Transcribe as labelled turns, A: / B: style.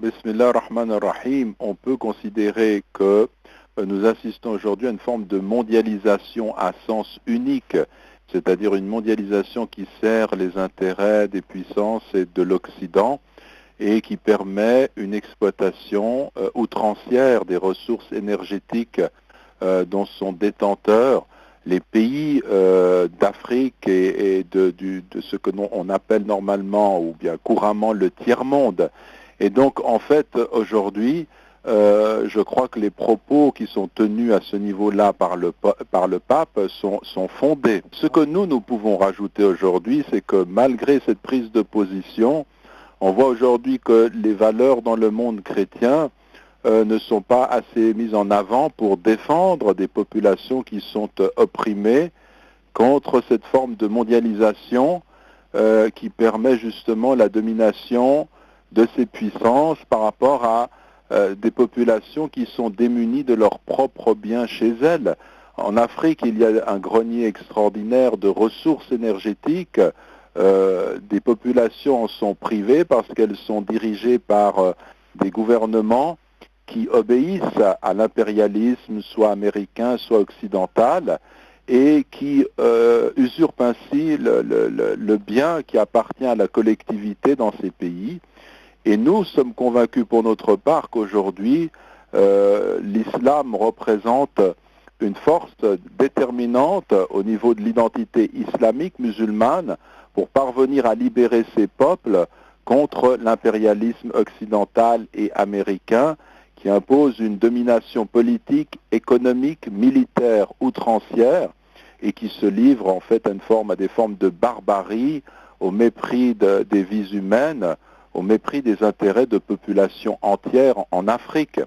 A: Bismillah ar-Rahman ar-Rahim, on peut considérer que nous assistons aujourd'hui à une forme de mondialisation à sens unique, c'est-à-dire une mondialisation qui sert les intérêts des puissances et de l'Occident et qui permet une exploitation outrancière des ressources énergétiques dont sont détenteurs les pays d'Afrique et de ce que on appelle normalement ou bien couramment le tiers-monde. Et donc, en fait, aujourd'hui, je crois que les propos qui sont tenus à ce niveau-là par le pape sont fondés. Ce que nous pouvons rajouter aujourd'hui, c'est que malgré cette prise de position, on voit aujourd'hui que les valeurs dans le monde chrétien ne sont pas assez mises en avant pour défendre des populations qui sont opprimées contre cette forme de mondialisation qui permet justement la domination de ces puissances par rapport à des populations qui sont démunies de leurs propres biens chez elles. En Afrique, il y a un grenier extraordinaire de ressources énergétiques. Des populations en sont privées parce qu'elles sont dirigées par des gouvernements qui obéissent à l'impérialisme, soit américain, soit occidental, et qui usurpent ainsi le bien qui appartient à la collectivité dans ces pays. Et nous sommes convaincus pour notre part qu'aujourd'hui, l'islam représente une force déterminante au niveau de l'identité islamique musulmane pour parvenir à libérer ces peuples contre l'impérialisme occidental et américain qui impose une domination politique, économique, militaire outrancière et qui se livre en fait à des formes de barbarie, au mépris des vies humaines, au mépris des intérêts de populations entières en Afrique.